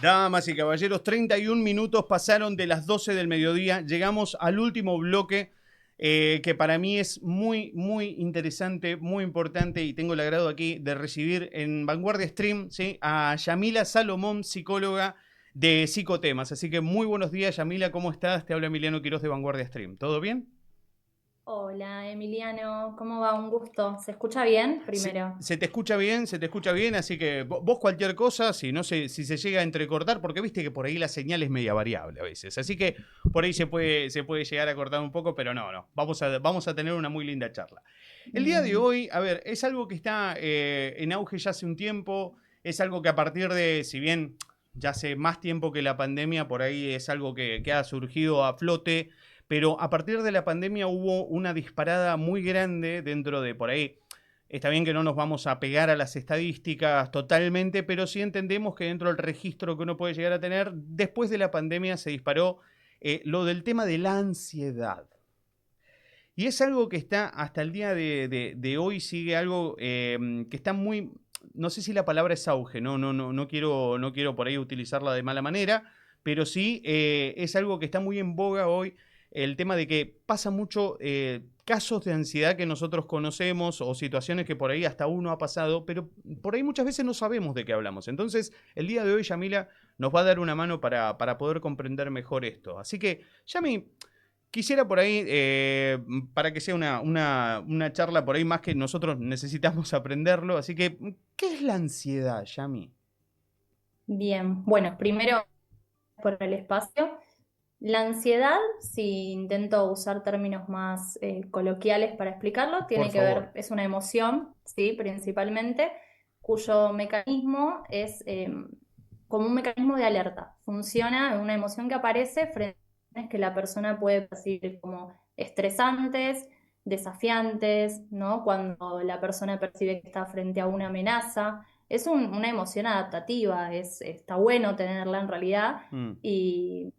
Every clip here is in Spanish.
Damas y caballeros, 31 minutos pasaron de las 12 del mediodía. Llegamos al último bloque que para mí es muy, muy interesante, muy importante y tengo el agrado aquí de recibir en Vanguardia Stream, ¿sí?, a Yamila Salomón, psicóloga de Psicotemas. Así que muy buenos días, Yamila, ¿cómo estás? Te habla Emiliano Quiroz de Vanguardia Stream. ¿Todo bien? Hola Emiliano, ¿cómo va? Un gusto. ¿Se escucha bien primero? Se te escucha bien, se te escucha bien, así que vos cualquier cosa, si no se, si se llega a entrecortar, porque viste que por ahí la señal es media variable a veces, así que por ahí se puede llegar a cortar un poco, pero no, vamos a tener una muy linda charla. El día de Bien. hoy, a ver, es algo que está en auge ya hace un tiempo, es algo que a partir de, si bien ya hace más tiempo que la pandemia, por ahí es algo que ha surgido a flote, pero a partir de la pandemia hubo una disparada muy grande dentro de por ahí. Está bien que no nos vamos a pegar a las estadísticas totalmente, pero sí entendemos que dentro del registro que uno puede llegar a tener, después de la pandemia se disparó lo del tema de la ansiedad. Y es algo que está hasta el día de hoy, sigue algo que está muy, no sé si la palabra es auge, no quiero por ahí utilizarla de mala manera, pero sí es algo que está muy en boga hoy, el tema de que pasa mucho casos de ansiedad que nosotros conocemos o situaciones que por ahí hasta uno ha pasado, pero por ahí muchas veces no sabemos de qué hablamos. Entonces, el día de hoy, Yamila nos va a dar una mano para poder comprender mejor esto. Así que, Yami, quisiera por ahí, para que sea una charla por ahí más que nosotros necesitamos aprenderlo, así que, ¿qué es la ansiedad, Yami? Bien, bueno, primero por el espacio. La ansiedad, si intento usar términos más coloquiales para explicarlo, Por tiene que favor. ver, es una emoción, ¿sí? Principalmente, cuyo mecanismo es como un mecanismo de alerta. Funciona en una emoción que aparece frente a situaciones que la persona puede percibir como estresantes, desafiantes, ¿no? Cuando la persona percibe que está frente a una amenaza. Es una emoción adaptativa, está bueno tenerla en realidad Mm. y,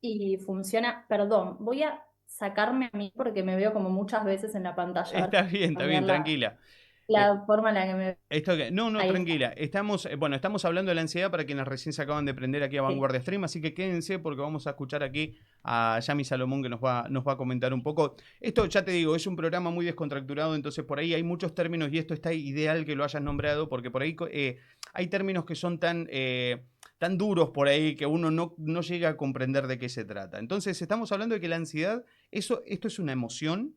y funciona. Perdón, voy a sacarme a mí porque me veo como muchas veces en la pantalla. A ver, Está cambiar bien, tranquila. Eh, la forma en la que me... no, Ahí está. tranquila. Estamos, bueno, estamos hablando de la ansiedad para quienes recién se acaban de prender aquí a Sí. Vanguardia Stream, así que quédense porque vamos a escuchar aquí a Yami Salomón que nos va a comentar un poco. Esto, ya te digo, es un programa muy descontracturado, entonces por ahí hay muchos términos y esto está ideal que lo hayas nombrado porque por ahí hay términos que son tan duros por ahí que uno no llega a comprender de qué se trata. Entonces, estamos hablando de que la ansiedad, esto es una emoción.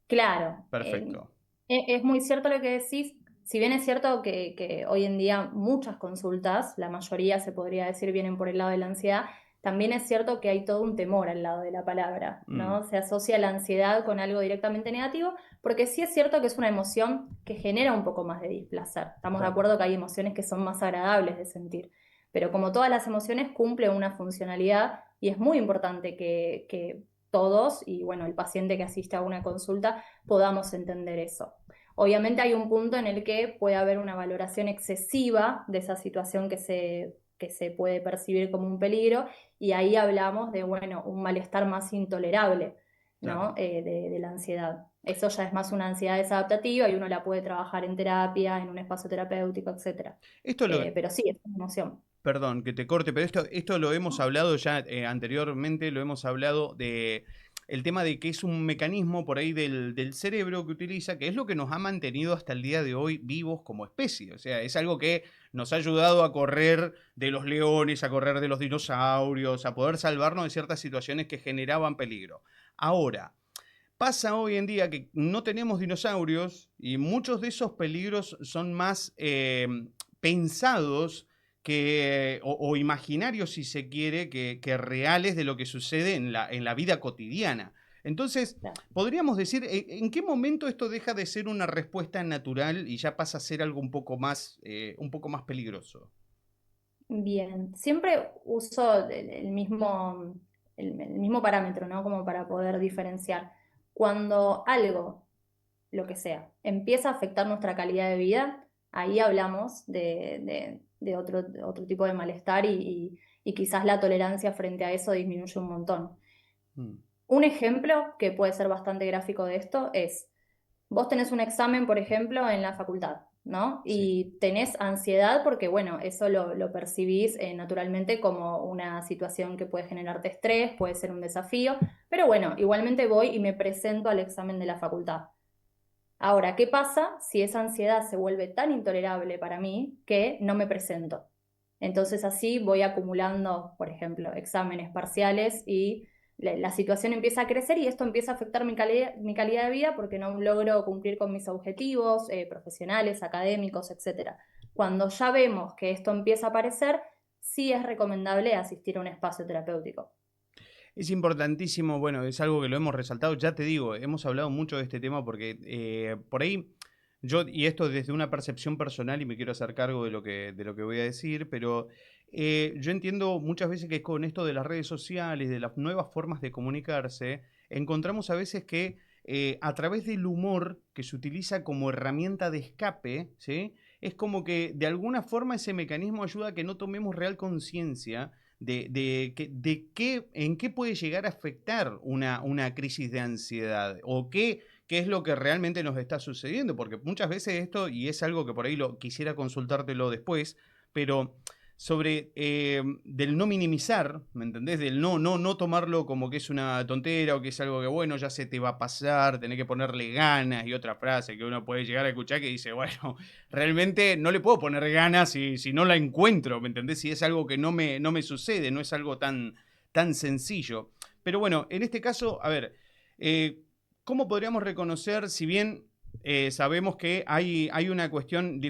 Claro, Perfecto. es muy cierto lo que decís. Si bien es cierto que hoy en día muchas consultas, la mayoría se podría decir, vienen por el lado de la ansiedad, también es cierto que hay todo un temor al lado de la palabra, Mm, ¿no? Se asocia la ansiedad con algo directamente negativo, porque sí es cierto que es una emoción que genera un poco más de displacer. Estamos de claro. acuerdo que hay emociones que son más agradables de sentir, pero como todas las emociones cumple una funcionalidad y es muy importante que todos, y bueno, el paciente que asiste a una consulta, podamos entender eso. Obviamente hay un punto en el que puede haber una valoración excesiva de esa situación que se puede percibir como un peligro y ahí hablamos de, bueno, un malestar más intolerable, Claro. ¿no? De la ansiedad. Eso ya es más una ansiedad desadaptativa y uno la puede trabajar en terapia, en un espacio terapéutico, etc. Esto lo, Pero sí, es una emoción. Perdón que te corte, pero esto lo hemos hablado ya anteriormente, lo hemos hablado de el tema de que es un mecanismo por ahí del cerebro que utiliza, que es lo que nos ha mantenido hasta el día de hoy vivos como especie. O sea, es algo que nos ha ayudado a correr de los leones, a correr de los dinosaurios, a poder salvarnos de ciertas situaciones que generaban peligro. Ahora, pasa hoy en día que no tenemos dinosaurios y muchos de esos peligros son más pensados o imaginarios, si se quiere, que reales de lo que sucede en la vida cotidiana. Entonces, Claro. podríamos decir, ¿en qué momento esto deja de ser una respuesta natural y ya pasa a ser algo un poco más peligroso? Bien, siempre uso el mismo parámetro, ¿no? Como para poder diferenciar. Cuando algo, lo que sea, empieza a afectar nuestra calidad de vida, ahí hablamos de otro tipo de malestar y quizás la tolerancia frente a eso disminuye un montón. Mm, Un ejemplo que puede ser bastante gráfico de esto es, vos tenés un examen, por ejemplo, en la facultad. ¿no? Sí. Y tenés ansiedad porque, bueno, eso lo percibís naturalmente como una situación que puede generarte estrés, puede ser un desafío, pero bueno, igualmente voy y me presento al examen de la facultad. Ahora, ¿qué pasa si esa ansiedad se vuelve tan intolerable para mí que no me presento? Entonces así voy acumulando, por ejemplo, exámenes parciales y la situación empieza a crecer y esto empieza a afectar mi calidad de vida porque no logro cumplir con mis objetivos profesionales, académicos, etcétera. Cuando ya vemos que esto empieza a aparecer, sí es recomendable asistir a un espacio terapéutico. Es importantísimo, bueno, es algo que lo hemos resaltado, ya te digo, hemos hablado mucho de este tema porque por ahí yo, y esto desde una percepción personal y me quiero hacer cargo de lo que voy a decir, pero yo entiendo muchas veces que con esto de las redes sociales, de las nuevas formas de comunicarse, encontramos a veces que a través del humor que se utiliza como herramienta de escape, ¿sí? Es como que de alguna forma ese mecanismo ayuda a que no tomemos real conciencia en qué puede llegar a afectar una crisis de ansiedad o qué es lo que realmente nos está sucediendo, porque muchas veces esto, y es algo que por ahí lo quisiera consultártelo después, pero sobre del no minimizar, ¿me entendés? Del no tomarlo como que es una tontera o que es algo que, bueno, ya se te va a pasar, tenés que ponerle ganas y otra frase que uno puede llegar a escuchar que dice, bueno, realmente no le puedo poner ganas si no la encuentro, ¿me entendés? Si es algo que no me sucede, no es algo tan sencillo. Pero bueno, en este caso, a ver, eh, ¿cómo podríamos reconocer, si bien sabemos que hay una cuestión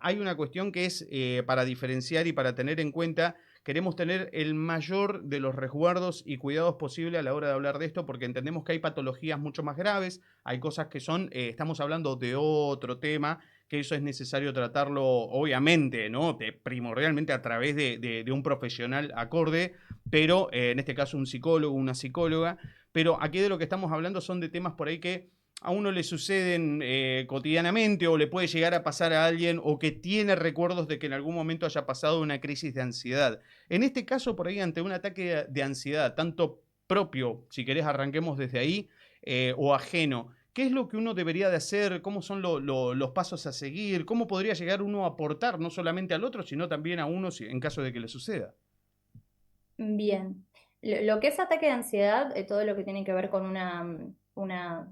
hay una cuestión que es para diferenciar y para tener en cuenta, queremos tener el mayor de los resguardos y cuidados posible a la hora de hablar de esto, porque entendemos que hay patologías mucho más graves, hay cosas que son, estamos hablando de otro tema, que eso es necesario tratarlo, obviamente, ¿no? Primordialmente a través de un profesional acorde, pero en este caso un psicólogo, una psicóloga, pero aquí de lo que estamos hablando son de temas por ahí que a uno le suceden cotidianamente o le puede llegar a pasar a alguien o que tiene recuerdos de que en algún momento haya pasado una crisis de ansiedad. En este caso, por ahí, ante un ataque de ansiedad, tanto propio, si querés arranquemos desde ahí, o ajeno, ¿qué es lo que uno debería de hacer? ¿Cómo son los pasos a seguir? ¿Cómo podría llegar uno a aportar no solamente al otro, sino también a uno en caso de que le suceda? Bien. Lo que es ataque de ansiedad, todo lo que tiene que ver con una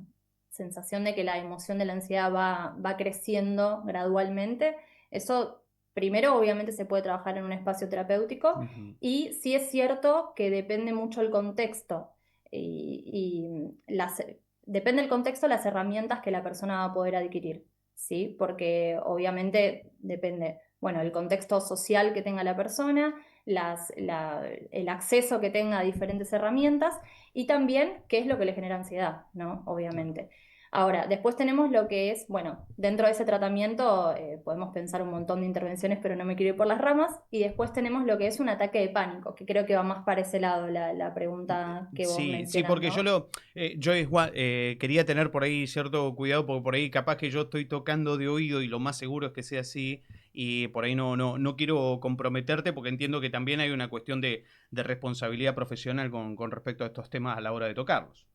sensación de que la emoción de la ansiedad va creciendo gradualmente, eso primero obviamente se puede trabajar en un espacio terapéutico Ujú. y sí es cierto que depende mucho el contexto depende del contexto las herramientas que la persona va a poder adquirir, ¿sí? Porque obviamente depende, bueno, el contexto social que tenga la persona, el acceso que tenga a diferentes herramientas y también qué es lo que le genera ansiedad, ¿no? Claro. Obviamente. Ahora, después tenemos lo que es, bueno, dentro de ese tratamiento podemos pensar un montón de intervenciones, pero no me quiero ir por las ramas. Y después tenemos lo que es un ataque de pánico, que creo que va más para ese lado la pregunta que vos Sí, sí, mencionas, porque ¿no? yo igual, quería tener por ahí cierto cuidado, porque por ahí capaz que yo estoy tocando de oído y lo más seguro es que sea así, y por ahí no quiero comprometerte porque entiendo que también hay una cuestión de responsabilidad profesional con respecto a estos temas a la hora de tocarlos.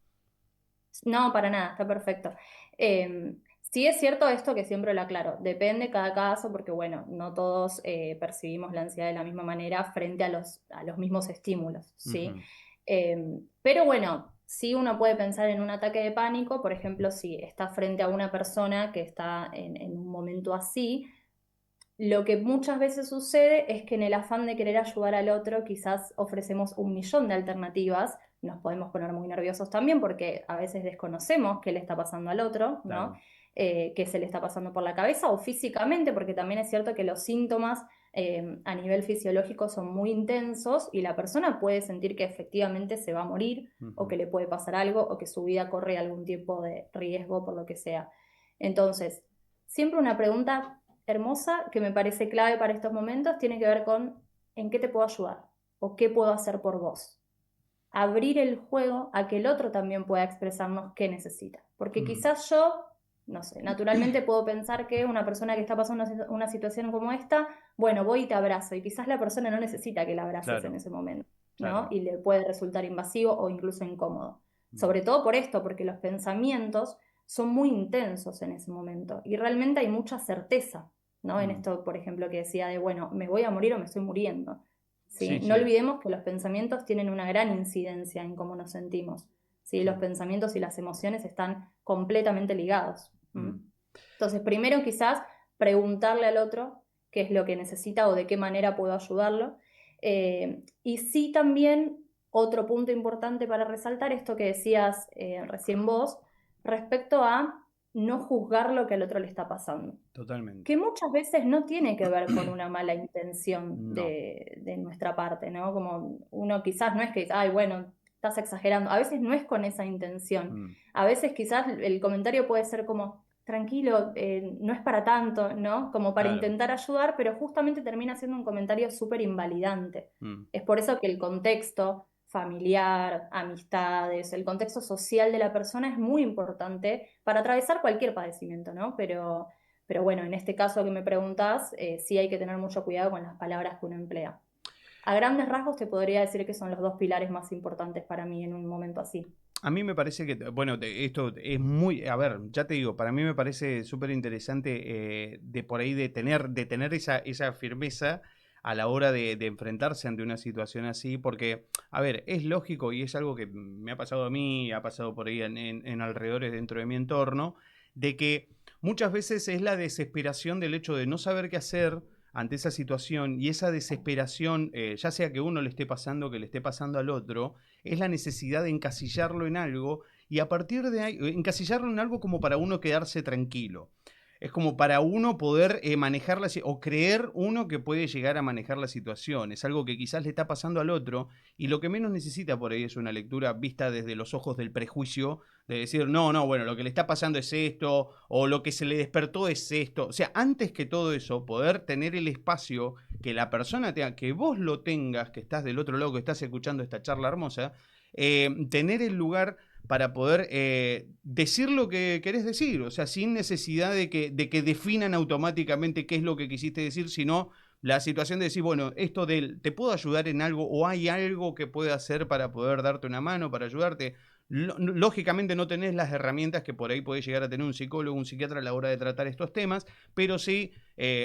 No, para nada, está perfecto. Sí es cierto esto que siempre lo aclaro, depende cada caso porque, bueno, no todos percibimos la ansiedad de la misma manera frente a los mismos estímulos, ¿sí? Ujú. Pero bueno, sí uno puede pensar en un ataque de pánico, por ejemplo, si está frente a una persona que está en un momento así, lo que muchas veces sucede es que en el afán de querer ayudar al otro, quizás ofrecemos un millón de alternativas. Nos podemos poner muy nerviosos también porque a veces desconocemos qué le está pasando al otro, ¿no? Claro. Qué se le está pasando por la cabeza o físicamente, porque también es cierto que los síntomas a nivel fisiológico son muy intensos y la persona puede sentir que efectivamente se va a morir o Ujú. que le puede pasar algo o que su vida corre algún tipo de riesgo por lo que sea. Entonces, siempre una pregunta hermosa que me parece clave para estos momentos tiene que ver con en qué te puedo ayudar o qué puedo hacer por vos. Abrir el juego a que el otro también pueda expresarnos qué necesita. Porque Mm. quizás yo, no sé, naturalmente puedo pensar que una persona que está pasando una situación como esta, bueno, voy y te abrazo. Y quizás la persona no necesita que la abraces en Claro, ese momento, ¿no? claro. Y le puede resultar invasivo o incluso incómodo. Mm. Sobre todo por esto, porque los pensamientos son muy intensos en ese momento y realmente hay mucha certeza, ¿no? En esto, por ejemplo, que decía de, bueno, me voy a morir o me estoy muriendo, ¿sí? Sí, No sí. olvidemos que los pensamientos tienen una gran incidencia en cómo nos sentimos, ¿sí? Los Sí. pensamientos y las emociones están completamente ligados. Mm. Entonces, primero quizás preguntarle al otro qué es lo que necesita o de qué manera puedo ayudarlo. Y sí también otro punto importante para resaltar, esto que decías recién vos, respecto a no juzgar lo que al otro le está pasando. Totalmente. Que muchas veces no tiene que ver con una mala intención No. de nuestra parte, ¿no? Como uno quizás no es que, ay, bueno, estás exagerando. A veces no es con esa intención. Mm. A veces quizás el comentario puede ser como, tranquilo, no es para tanto, ¿no? Como para Claro. intentar ayudar, pero justamente termina siendo un comentario súper invalidante. Mm. Es por eso que el contexto familiar, amistades, el contexto social de la persona es muy importante para atravesar cualquier padecimiento, ¿no? Pero bueno, en este caso que me preguntás, sí hay que tener mucho cuidado con las palabras que uno emplea. A grandes rasgos te podría decir que son los dos pilares más importantes para mí en un momento así. A mí me parece que, bueno, esto es muy, a ver, ya te digo, para mí me parece súper interesante de por ahí de tener esa firmeza a la hora de enfrentarse ante una situación así, porque, a ver, es lógico y es algo que me ha pasado a mí, ha pasado por ahí en alrededores dentro de mi entorno, de que muchas veces es la desesperación del hecho de no saber qué hacer ante esa situación y esa desesperación, ya sea que uno le esté pasando, que le esté pasando al otro, es la necesidad de encasillarlo en algo y a partir de ahí, encasillarlo en algo como para uno quedarse tranquilo. Es como para uno poder manejar o creer uno que puede llegar a manejar la situación. Es algo que quizás le está pasando al otro y lo que menos necesita por ahí es una lectura vista desde los ojos del prejuicio, de decir, no, no, bueno, lo que le está pasando es esto o lo que se le despertó es esto. O sea, antes que todo eso, poder tener el espacio que la persona tenga, que vos lo tengas, que estás del otro lado, que estás escuchando esta charla hermosa, tener el lugar para poder decir lo que querés decir, o sea, sin necesidad de que definan automáticamente qué es lo que quisiste decir, sino la situación de decir, bueno, esto del, ¿te puedo ayudar en algo o hay algo que pueda hacer para poder darte una mano, para ayudarte? Lógicamente no tenés las herramientas que por ahí podés llegar a tener un psicólogo, un psiquiatra a la hora de tratar estos temas, pero sí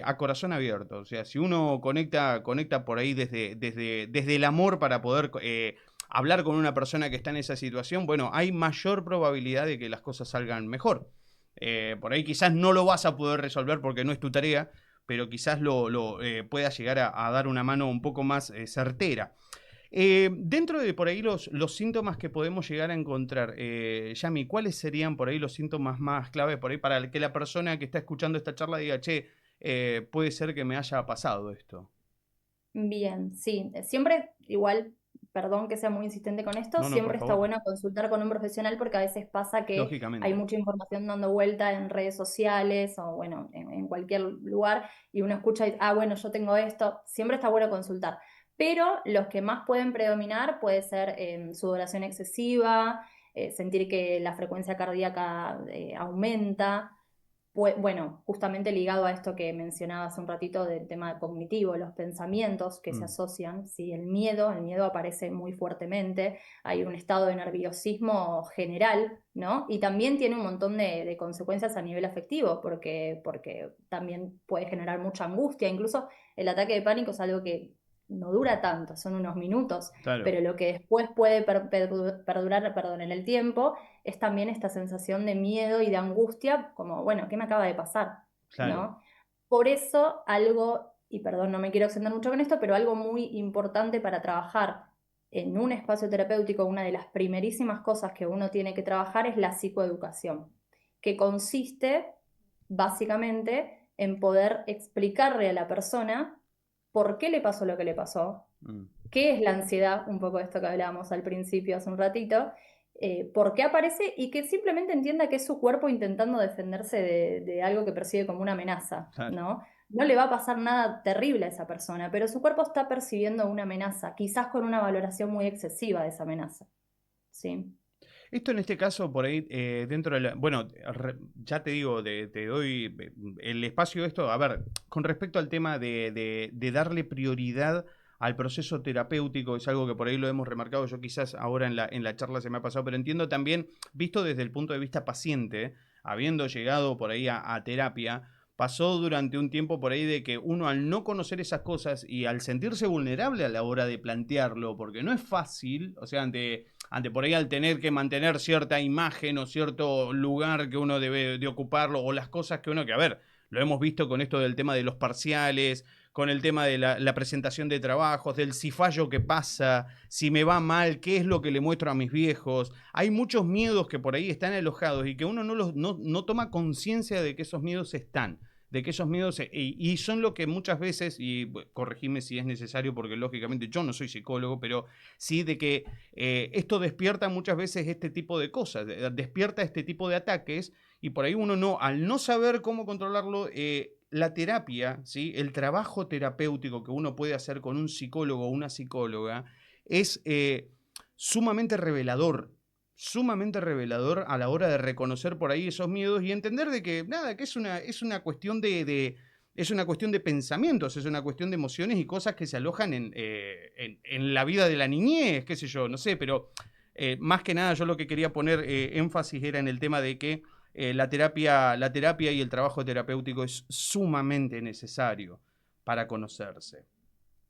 a corazón abierto. O sea, si uno conecta por ahí desde el amor para poder hablar con una persona que está en esa situación, bueno, hay mayor probabilidad de que las cosas salgan mejor. Por ahí quizás no lo vas a poder resolver porque no es tu tarea, pero quizás lo puedas llegar a dar una mano un poco más certera. Dentro de por ahí los síntomas que podemos llegar a encontrar, Yami, ¿cuáles serían por ahí los síntomas más claves por ahí para que la persona que está escuchando esta charla diga, che, puede ser que me haya pasado esto? Bien, sí, siempre igual, perdón que sea muy insistente con esto, No, no, por siempre está favor. bueno consultar con un profesional porque a veces pasa que hay Lógicamente. mucha información dando vuelta en redes sociales o bueno, en cualquier lugar y uno escucha y, ah, bueno, yo tengo esto, siempre está bueno consultar. Pero los que más pueden predominar puede ser sudoración excesiva, sentir que la frecuencia cardíaca aumenta. Bueno, justamente ligado a esto que mencionaba hace un ratito del tema cognitivo, los pensamientos que se Mm. asocian, ¿sí? El miedo aparece muy fuertemente, hay un estado de nerviosismo general, ¿no? Y también tiene un montón de consecuencias a nivel afectivo, porque también puede generar mucha angustia, incluso el ataque de pánico es algo que no dura tanto, son unos minutos, Claro, pero lo que después puede perdurar, perdón, en el tiempo es también esta sensación de miedo y de angustia, como, bueno, ¿qué me acaba de pasar? claro. ¿No? Por eso algo, y perdón, no me quiero extender mucho con esto, pero algo muy importante para trabajar en un espacio terapéutico, una de las primerísimas cosas que uno tiene que trabajar es la psicoeducación, que consiste básicamente en poder explicarle a la persona por qué le pasó lo que le pasó, Mm. qué es la ansiedad, un poco de esto que hablábamos al principio hace un ratito, por qué aparece y que simplemente entienda que es su cuerpo intentando defenderse de algo que percibe como una amenaza, Claro. ¿no? No le va a pasar nada terrible a esa persona, pero su cuerpo está percibiendo una amenaza, quizás con una valoración muy excesiva de esa amenaza, ¿sí? Esto en este caso, por ahí, dentro de la... Bueno, ya te digo, te doy el espacio de esto. A ver, con respecto al tema de darle prioridad al proceso terapéutico, es algo que por ahí lo hemos remarcado, yo quizás ahora en la charla se me ha pasado, pero entiendo también, visto desde el punto de vista paciente, habiendo llegado por ahí a terapia, pasó durante un tiempo por ahí de que uno al no conocer esas cosas y al sentirse vulnerable a la hora de plantearlo, porque no es fácil, o sea, ante por ahí al tener que mantener cierta imagen o cierto lugar que uno debe de ocuparlo, o las cosas que uno, que a ver, lo hemos visto con esto del tema de los parciales, con el tema de la presentación de trabajos, del si fallo que pasa, si me va mal, qué es lo que le muestro a mis viejos. Hay muchos miedos que por ahí están alojados y que uno no toma conciencia de que esos miedos están, de que esos miedos, y son lo que muchas veces, y corregime si es necesario, porque lógicamente yo no soy psicólogo, pero sí de que esto despierta muchas veces este tipo de cosas, despierta este tipo de ataques, y por ahí uno no, al no saber cómo controlarlo, la terapia, ¿sí? El trabajo terapéutico que uno puede hacer con un psicólogo o una psicóloga es sumamente revelador a la hora de reconocer por ahí esos miedos y entender de que nada, que es una cuestión es una cuestión de pensamientos, es una cuestión de emociones y cosas que se alojan en la vida de la niñez, qué sé yo, no sé, pero más que nada yo lo que quería poner énfasis era en el tema de que la terapia y el trabajo terapéutico es sumamente necesario para conocerse.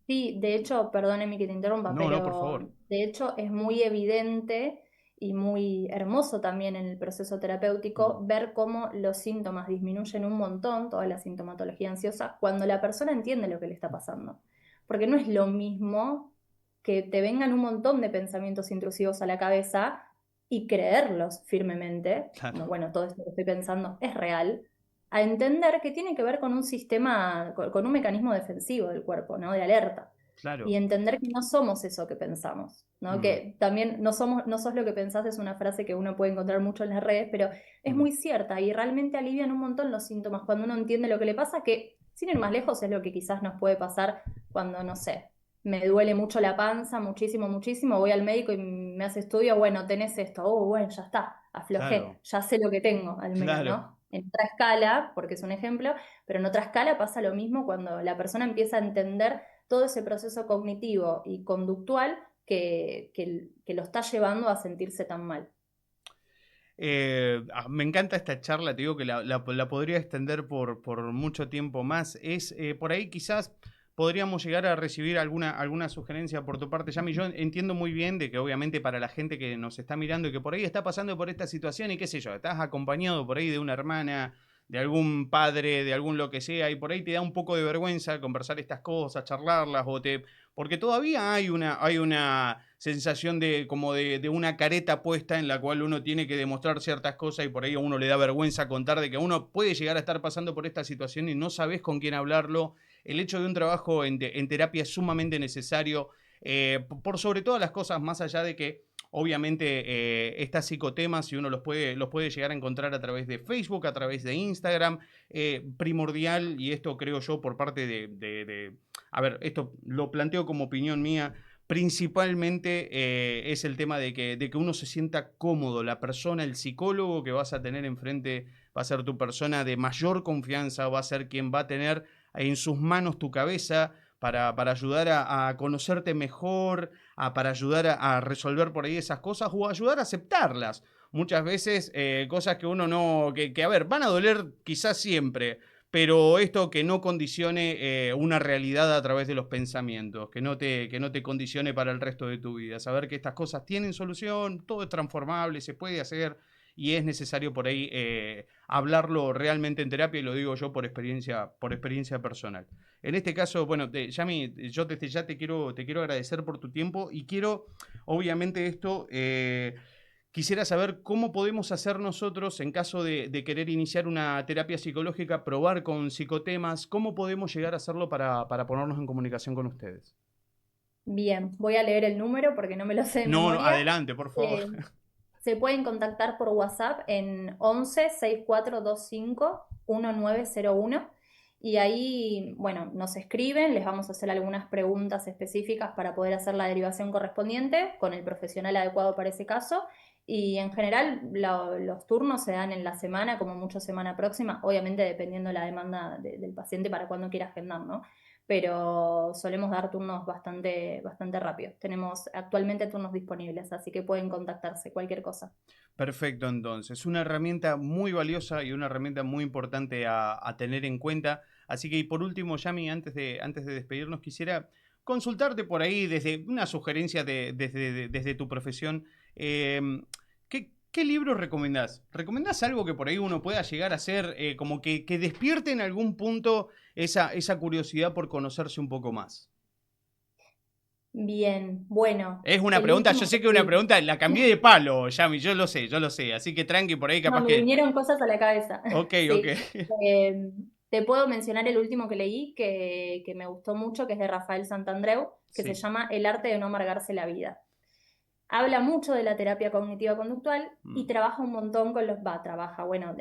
Sí, de hecho, perdóneme que te interrumpa, No, no, por favor. pero de hecho es muy evidente y muy hermoso también en el proceso Mm, terapéutico ver cómo los síntomas disminuyen un montón, toda la sintomatología ansiosa, cuando la persona entiende lo que le está pasando. Porque no es lo mismo que te vengan un montón de pensamientos intrusivos a la cabeza y creerlos firmemente, como claro, bueno, todo esto que estoy pensando es real, a entender que tiene que ver con un sistema, con un mecanismo defensivo del cuerpo, ¿no? De alerta. Y claro. entender que no somos eso que pensamos, ¿no? Mm, Que también no sos lo que pensás es una frase que uno puede encontrar mucho en las redes, pero es mm, muy cierta y realmente alivian un montón los síntomas cuando uno entiende lo que le pasa, que sin ir más lejos es lo que quizás nos puede pasar cuando, no sé, me duele mucho la panza, muchísimo, muchísimo, voy al médico y me hace estudio, bueno, tenés esto, oh, bueno, ya está, aflojé, claro, ya sé lo que tengo, al menos, claro. ¿no? En otra escala, porque es un ejemplo, pero en otra escala pasa lo mismo cuando la persona empieza a entender todo ese proceso cognitivo y conductual que lo está llevando a sentirse tan mal. Me encanta esta charla, te digo que la podría extender por mucho tiempo más. Por ahí quizás podríamos llegar a recibir alguna sugerencia por tu parte, Yami. Yo entiendo muy bien de que obviamente para la gente que nos está mirando y que por ahí está pasando por esta situación y qué sé yo, estás acompañado por ahí de una hermana, de algún padre, de algún lo que sea, y por ahí te da un poco de vergüenza conversar estas cosas, charlarlas, porque todavía hay una sensación de como de una careta puesta en la cual uno tiene que demostrar ciertas cosas y por ahí a uno le da vergüenza contar de que uno puede llegar a estar pasando por esta situación y no sabes con quién hablarlo. El hecho de un trabajo en terapia es sumamente necesario, por sobre todas las cosas, más allá de que obviamente estas psicotemas, si uno los puede llegar a encontrar a través de Facebook, a través de Instagram, primordial, y esto creo yo por parte a ver, esto lo planteo como opinión mía, principalmente es el tema de que uno se sienta cómodo, la persona, el psicólogo que vas a tener enfrente va a ser tu persona de mayor confianza, va a ser quien va a tener en sus manos tu cabeza para ayudar a conocerte mejor, para ayudar a resolver por ahí esas cosas o ayudar a aceptarlas. Muchas veces cosas que uno no, a ver, van a doler quizás siempre, pero esto que no condicione una realidad a través de los pensamientos, que no te condicione para el resto de tu vida. Saber que estas cosas tienen solución, todo es transformable, se puede hacer y es necesario por ahí hablarlo realmente en terapia y lo digo yo por experiencia personal. En este caso, bueno, Yami, yo desde ya te quiero agradecer por tu tiempo y quiero, obviamente, esto. Quisiera saber cómo podemos hacer nosotros en caso de querer iniciar una terapia psicológica, probar con psicotemas, cómo podemos llegar a hacerlo para ponernos en comunicación con ustedes. Bien, voy a leer el número porque no me lo sé de No, no, memoria. adelante, por favor. Eh, Se pueden contactar por WhatsApp en 11 6425 1901 y ahí, bueno, nos escriben, les vamos a hacer algunas preguntas específicas para poder hacer la derivación correspondiente con el profesional adecuado para ese caso. Y en general los turnos se dan en la semana, como mucho semana próxima, obviamente dependiendo la demanda del paciente para cuando quiera agendar, ¿no? pero solemos dar turnos bastante rápidos. Tenemos actualmente turnos disponibles, así que pueden contactarse, cualquier cosa. Perfecto, entonces. Una herramienta muy valiosa y una herramienta muy importante a tener en cuenta. Así que, y por último, Yami, antes de despedirnos, quisiera consultarte por ahí desde una sugerencia desde tu profesión. ¿Qué libros recomendás? ¿Recomendás algo que por ahí uno pueda llegar a hacer, como que despierte en algún punto esa curiosidad por conocerse un poco más? Bien, bueno, Es una el pregunta, yo último sé que que es una leí. pregunta, la cambié de palo, Yami, yo lo sé, así que tranqui por ahí, No, capaz me que... vinieron cosas a la cabeza. Ok, ok. Sí. Eh, Te puedo mencionar el último que leí, que me gustó mucho, que es de Rafael Santandreu, que se Sí. llama El arte de no amargarse la vida. Habla mucho de la terapia cognitiva conductual y Mm, trabaja un montón con bueno,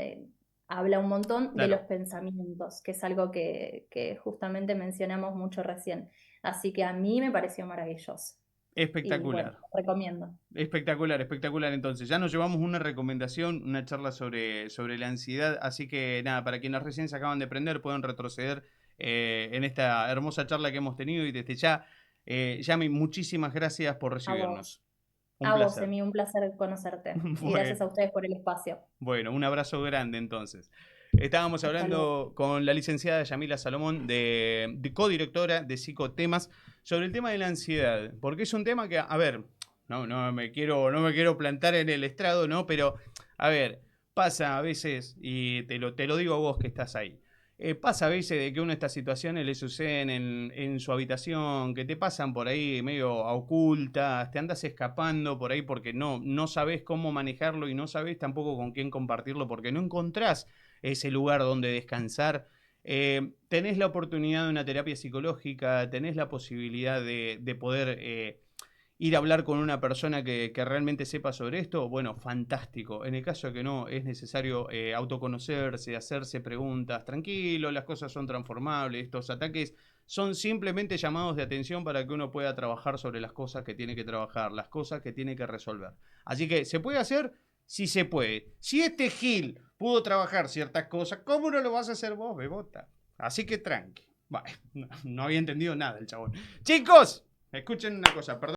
habla un montón de los claro, pensamientos, que es algo que justamente mencionamos mucho recién. Así que a mí me pareció maravilloso. Y bueno, espectacular. lo recomiendo. Espectacular, espectacular. Entonces, ya nos llevamos una recomendación, una charla sobre la ansiedad. Así que nada, para quienes recién se acaban de prender, pueden retroceder en esta hermosa charla que hemos tenido. Y desde ya, Yami, muchísimas gracias por A vos. recibirnos. Un A vos, placer. Emi, un placer conocerte. Y gracias Bueno, a ustedes por el espacio. bueno, un abrazo grande entonces. Estábamos Hasta luego. hablando con la licenciada Yamila Salomón, de codirectora de Psicotemas, sobre el tema de la ansiedad. Porque es un tema que, a ver, no me quiero plantar en el estrado, ¿no? Pero, a ver, pasa a veces, y te lo digo a vos que estás ahí. Pasa a veces de que a uno estas situaciones le suceden en su habitación, que te pasan por ahí medio a ocultas, te andas escapando por ahí porque no sabes cómo manejarlo y no sabes tampoco con quién compartirlo porque no encontrás ese lugar donde descansar. Tenés la oportunidad de una terapia psicológica, tenés la posibilidad de poder ir a hablar con una persona que realmente sepa sobre esto, bueno, fantástico. En el caso de que no, es necesario autoconocerse, hacerse preguntas. Tranquilo, las cosas son transformables. Estos ataques son simplemente llamados de atención para que uno pueda trabajar sobre las cosas que tiene que trabajar, las cosas que tiene que resolver. Así que, ¿se puede hacer? Sí se puede. Si este Gil pudo trabajar ciertas cosas, ¿cómo no lo vas a hacer vos, Bebota? Así que tranqui. Bueno, no había entendido nada el chabón. Chicos, escuchen una cosa, perdón.